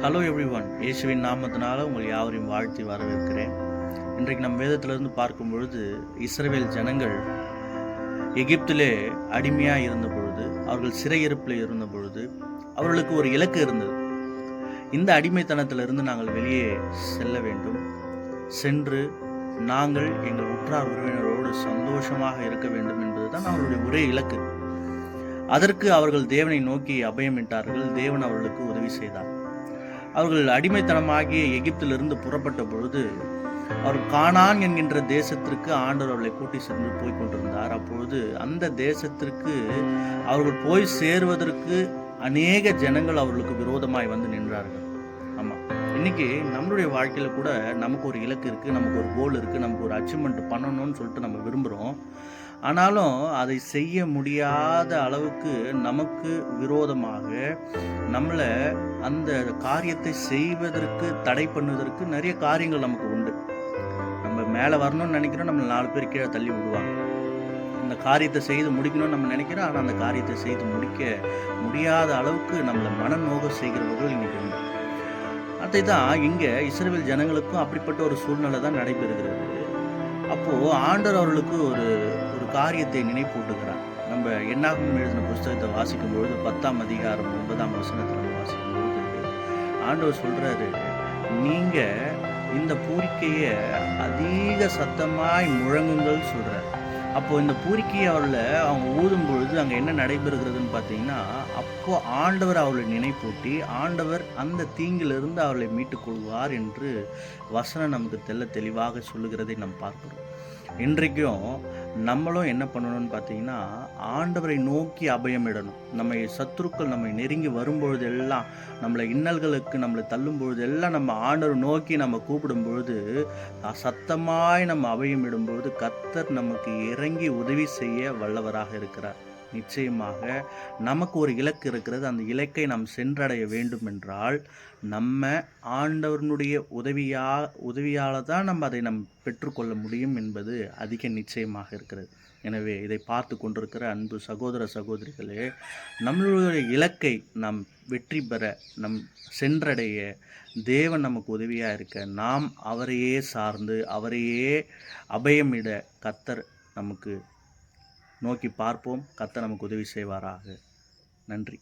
Hello everyone, இயேசுவின் நாமத்தினால உங்கள் யாவரையும் வாழ்த்தி வரவேற்கிறேன். இன்றைக்கு நம் வேதத்திலிருந்து பார்க்கும் பொழுது, இஸ்ரவேல் ஜனங்கள் எகிப்திலே அடிமையாக இருந்த பொழுது, அவர்கள் சிறையிருப்பில் இருந்த பொழுது, அவர்களுக்கு ஒரு இலக்கு இருந்தது. இந்த அடிமைத்தனத்திலிருந்து நாங்கள் வெளியே செல்ல வேண்டும், சென்று நாங்கள் எங்கள் உற்றார் உறவினரோடு சந்தோஷமாக இருக்க வேண்டும் என்பதுதான் அவர்களுடைய ஒரே இலக்கு. அதற்கு அவர்கள் தேவனை நோக்கி அபயமிட்டார்கள். தேவன் அவர்களுக்கு உதவி செய்தார். அவர்கள் அடிமைத்தனமாகிய எகிப்திலிருந்து புறப்பட்ட பொழுது அவர்கள் கானான் என்கின்ற தேசத்திற்கு ஆண்டவர் அவர்களை கூட்டி சென்று போய் கொண்டிருந்தார். அப்பொழுது அந்த தேசத்திற்கு அவர்கள் போய் சேருவதற்கு அநேக ஜனங்கள் அவர்களுக்கு விரோதமாய் வந்து நின்றார்கள். ஆமாம், இன்னைக்கு நம்மளுடைய வாழ்க்கையில் கூட நமக்கு ஒரு இலக்கு இருக்குது, நமக்கு ஒரு கோல் இருக்குது, நமக்கு ஒரு அச்சீவ்மெண்ட் பண்ணணும்னு சொல்லிட்டு நம்ம விரும்புகிறோம். ஆனாலும் அதை செய்ய முடியாத அளவுக்கு நமக்கு விரோதமாக நம்மளை அந்த காரியத்தை செய்வதற்கு தடை பண்ணுவதற்கு நிறைய காரியங்கள் நமக்கு உண்டு. நம்ம மேலே வரணும்னு நினைக்கிறோம், நம்ம 4 பேர் கீழே தள்ளி விடுவாங்க. அந்த காரியத்தை செய்து முடிக்கணும்னு நம்ம நினைக்கிறோம், ஆனால் அந்த காரியத்தை செய்து முடிக்க முடியாத அளவுக்கு நம்மளை மனநோக செய்கிறவர்கள் இன்னைக்கு உண்டு. அதை தான் இங்கே இஸ்ரவேல் ஜனங்களுக்கும் அப்படிப்பட்ட ஒரு சூழ்நிலை தான் நடைபெறுகிறது. அப்போது ஆண்டவர் அவர்களுக்கு ஒரு காரியத்தை நினைப்பூட்டுகிறார். நம்ம என்னாகும் எழுதின புஸ்தகத்தை வாசிக்கும் பொழுது 10ஆம் அதிகாரம் 9ஆம் வசனத்தில் வாசிக்கும் பொழுது ஆண்டவர் சொல்றாரு, நீங்க இந்த பூரிக்கையை அதிக சத்தமாய் முழங்குங்கள் சொல்றார். அப்போ இந்த பூரிக்கையை அவங்க ஊதும் பொழுது அங்கே என்ன நடைபெறுகிறதுன்னு பார்த்தீங்கன்னா, அப்போ ஆண்டவர் அவளை நினைப்பூட்டி ஆண்டவர் அந்த தீங்கிலிருந்து அவளை மீட்டுக் கொள்வார் என்று வசனம் நமக்கு தெளிவாக சொல்லுகிறதை நாம் பார்க்கிறோம். இன்றைக்கும் நம்மளும் என்ன பண்ணணும்னு பார்த்தீங்கன்னா, ஆண்டவரை நோக்கி அபயமிடணும். நம்மை சத்துருக்கள் நம்மை நெருங்கி வரும்பொழுது எல்லாம், நம்மளை இன்னல்களுக்கு நம்மளை தள்ளும் பொழுது எல்லாம் நம்ம ஆண்டவரை நோக்கி நம்ம கூப்பிடும் பொழுது, சத்தமாய் நம்ம அபயமிடும் பொழுது கர்த்தர் நமக்கு இறங்கி உதவி செய்ய வல்லவராக இருக்கிறார். நிச்சயமாக நமக்கு ஒரு இலக்கு இருக்கிறது. அந்த இலக்கை நாம் சென்றடைய வேண்டும் என்றால் நம்ம ஆண்டவனுடைய உதவியால் தான் நம்ம அதை பெற்றுக்கொள்ள முடியும் என்பது அதிக நிச்சயமாக இருக்கிறது. எனவே இதை பார்த்து கொண்டிருக்கிற அன்பு சகோதர சகோதரிகளே, நம்மளுடைய இலக்கை நாம் வெற்றி பெற, நம் சென்றடைய தேவன் நமக்கு உதவியாக இருக்க, நாம் அவரையே சார்ந்து அவரையே அபயமிட கர்த்தர் நமக்கு நோக்கி பார்ப்போம். கர்த்தர் நமக்கு உதவி செய்வாராக. நன்றி.